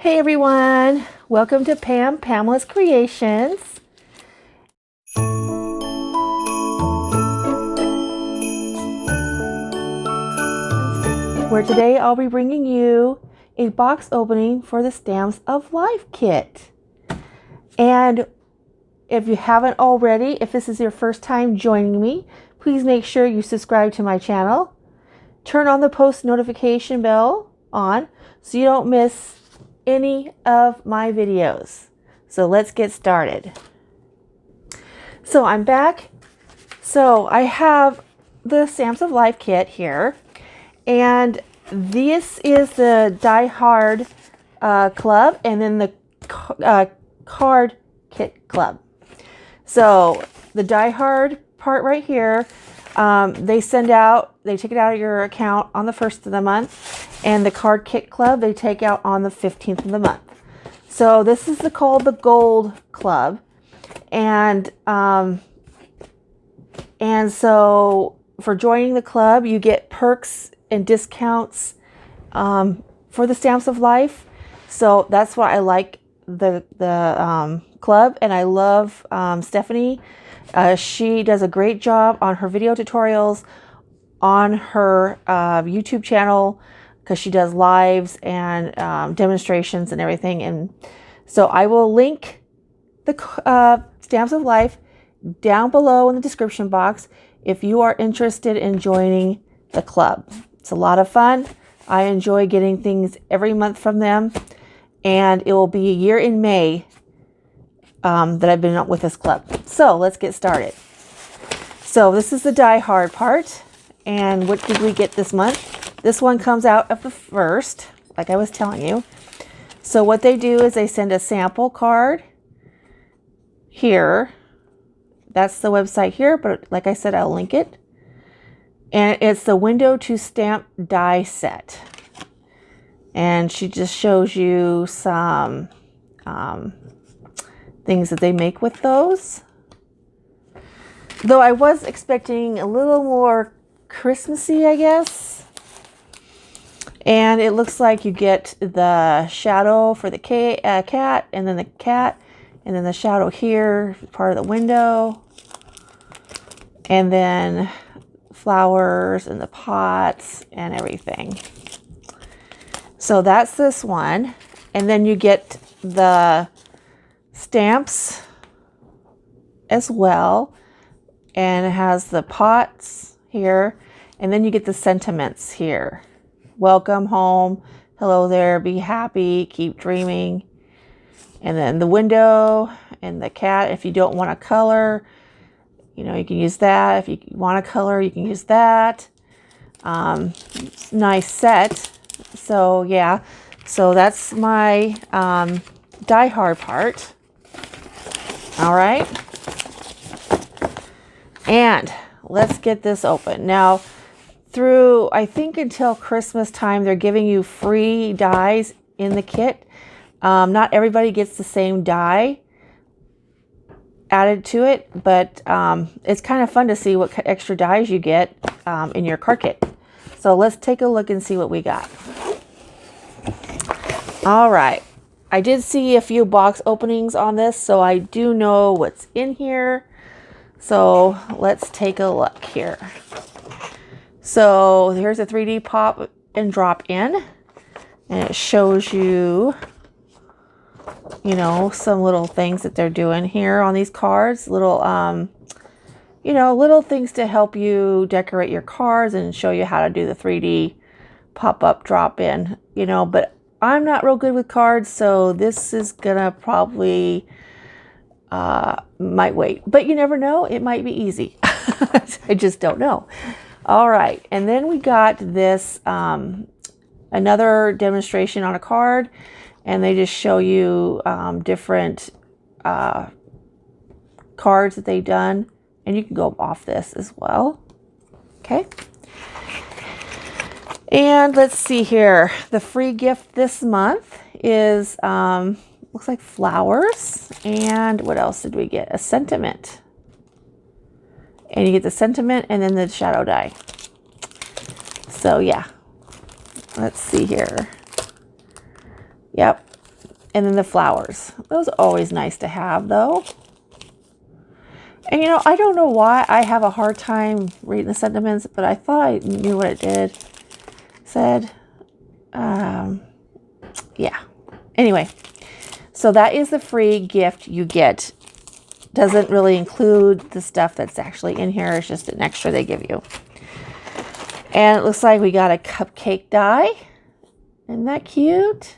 Hey everyone, welcome to Pamela's Creations. Where today I'll be bringing you a box opening for the Stamps of Life kit. And if you haven't already, if this is your first time joining me, please make sure you subscribe to my channel. Turn on the post notification bell on so you don't miss any of my videos. So let's get started. So I'm back. So I have the Stamps of Life kit here, and this is the Die Hard club, and then the card kit club. So the Die Hard part right here, they take it out of your account on the 1st of the month, and the card kit club they take out on the 15th of the month. So this is called the Gold Club, and so for joining the club you get perks and discounts for the Stamps of Life. So that's why I like the club, and I love Stephanie. She does a great job on her video tutorials on her YouTube channel, because she does lives and demonstrations and everything. And so I will link the Stamps of Life down below in the description box if you are interested in joining the club. It's a lot of fun. I enjoy getting things every month from them, and it will be a year in May that I've been with this club. So let's get started. So this is the Die Hard part, and what did we get this month? This one comes out of the 1st, like I was telling you. So what they do is they send a sample card here. That's the website here, but like I said, I'll link it. And it's the Window to Stamp die set. And she just shows you some things that they make with those. Though I was expecting a little more Christmassy, I guess. And it looks like you get the shadow for the cat, and then the cat, and then the shadow here, part of the window, and then flowers and the pots and everything. So that's this one. And then you get the stamps as well, and it has the pots here, and then you get the sentiments here. Welcome home, hello there, be happy, keep dreaming. And then the window and the cat. If you don't want to color, you can use that. If you want to color, you can use that. Nice set. So yeah, so that's my Die Hard part. All right, and let's get this open now. Through, I think, until Christmas time, they're giving you free dies in the kit. Not everybody gets the same die added to it, but it's kind of fun to see what extra dies you get in your card kit. So let's take a look and see what we got. All right. I did see a few box openings on this, so I do know what's in here. So let's take a look here. So here's a 3D pop and drop in, and it shows you, some little things that they're doing here on these cards. Little, little things to help you decorate your cards and show you how to do the 3D pop-up drop in, but I'm not real good with cards, so this is gonna probably, might wait, but you never know, it might be easy. I just don't know. All right, and then we got this another demonstration on a card, and they just show you different cards that they've done, and you can go off this as well. Okay, and let's see here. The free gift this month is looks like flowers, and what else did we get? A sentiment. And you get the sentiment and then the shadow die. So yeah, let's see here. Yep. And then the flowers. Those are always nice to have, though. And, you know, I don't know why I have a hard time reading the sentiments, but I thought I knew what it did. Said, yeah. Anyway, so that is the free gift you get. Doesn't really include the stuff that's actually in here. It's just an extra they give you. And it looks like we got a cupcake die. Isn't that cute?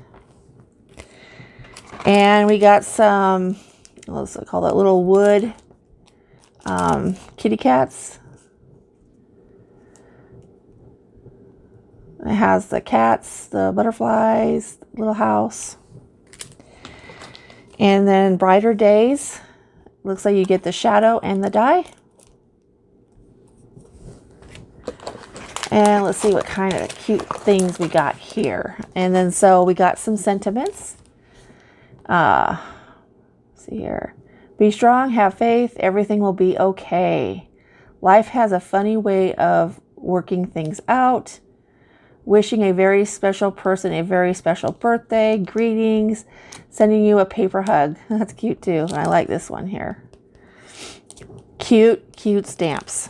And we got some, let's call that little wood kitty cats. It has the cats, the butterflies, little house. And then Brighter Days. Looks like you get the shadow and the die. And let's see what kind of cute things we got here. And then so we got some sentiments. Let's see here. Be strong, have faith, everything will be okay. Life has a funny way of working things out. Wishing a very special person a very special birthday. Greetings. Sending you a paper hug. That's cute too. I like this one here. Cute, cute stamps.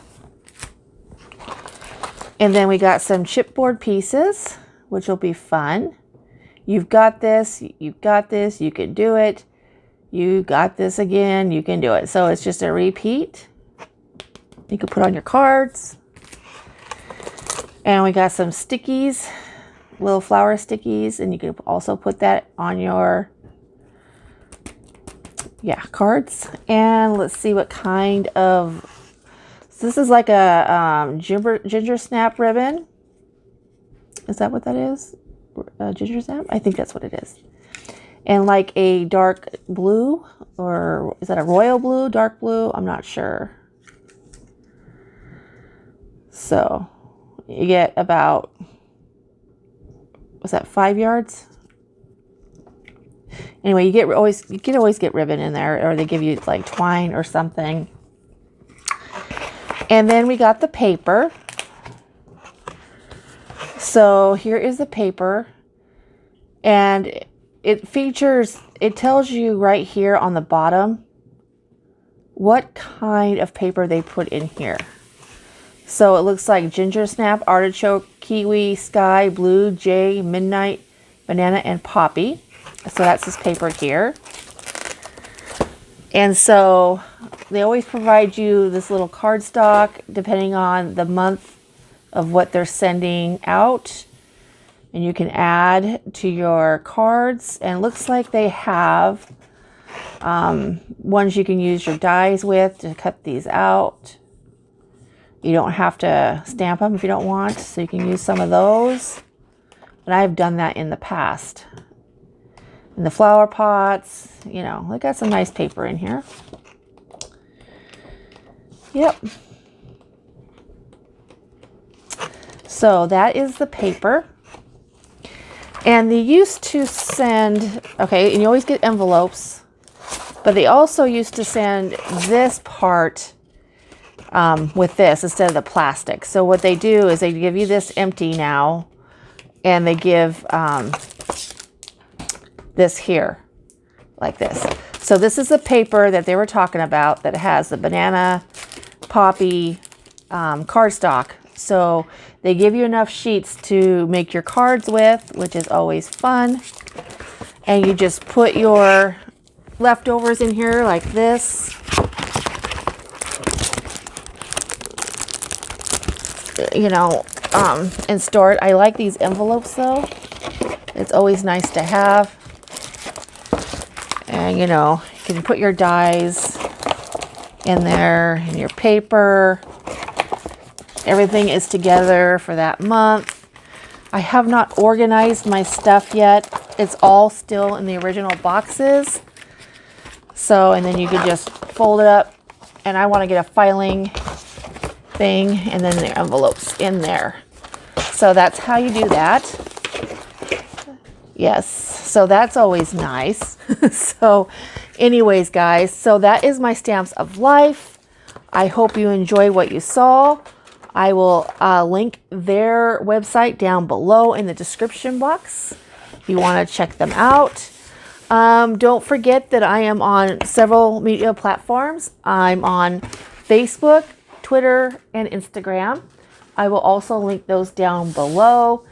And then we got some chipboard pieces, which will be fun. You've got this. You've got this. You can do it. You got this again. You can do it. So it's just a repeat. You can put on your cards. And we got some stickies, little flower stickies, and you can also put that on your, cards. And let's see what kind of, so this is like a ginger snap ribbon. Is that what that is? Ginger snap? I think that's what it is. And like a dark blue, or is that a royal blue, dark blue? I'm not sure. So you get about, was that 5 yards? Anyway, you can always get ribbon in there, or they give you like twine or something. And then we got the paper. So here is the paper, and it tells you right here on the bottom what kind of paper they put in here. So it looks like ginger snap, artichoke, kiwi, sky, blue, jay, midnight, banana, and poppy. So that's this paper here. And so they always provide you this little cardstock depending on the month of what they're sending out. And you can add to your cards. And it looks like they have ones you can use your dies with to cut these out. You don't have to stamp them if you don't want, so you can use some of those. But I've done that in the past. And the flower pots, you know, they got some nice paper in here. Yep. So that is the paper. And they used to send, okay, and you always get envelopes, but they also used to send this part with this instead of the plastic. So what they do is they give you this empty now, and they give this here, like this. So this is the paper that they were talking about that has the banana, poppy, cardstock. So they give you enough sheets to make your cards with, which is always fun. And you just put your leftovers in here like this. You know, and store it. I like these envelopes though. It's always nice to have. And you know, you can put your dies in there and your paper. Everything is together for that month. I have not organized my stuff yet. It's all still in the original boxes. So, and then you can just fold it up. And I want to get a filing thing, and then the envelopes in there. So that's how you do that. Yes, so that's always nice. So anyways, guys, so that is my Stamps of Life. I hope you enjoy what you saw. I will link their website down below in the description box if you want to check them out. Don't forget that I am on several media platforms. I'm on Facebook, Twitter, and Instagram. I will also link those down below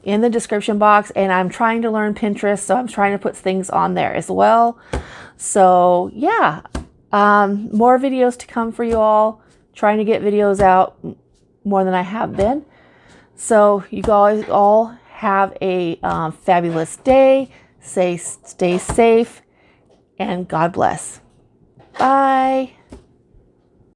in the description box. And I'm trying to learn Pinterest, so I'm trying to put things on there as well. So yeah, more videos to come for you all. Trying to get videos out more than I have been. So you guys all have a fabulous day. Stay safe, and God bless. Bye.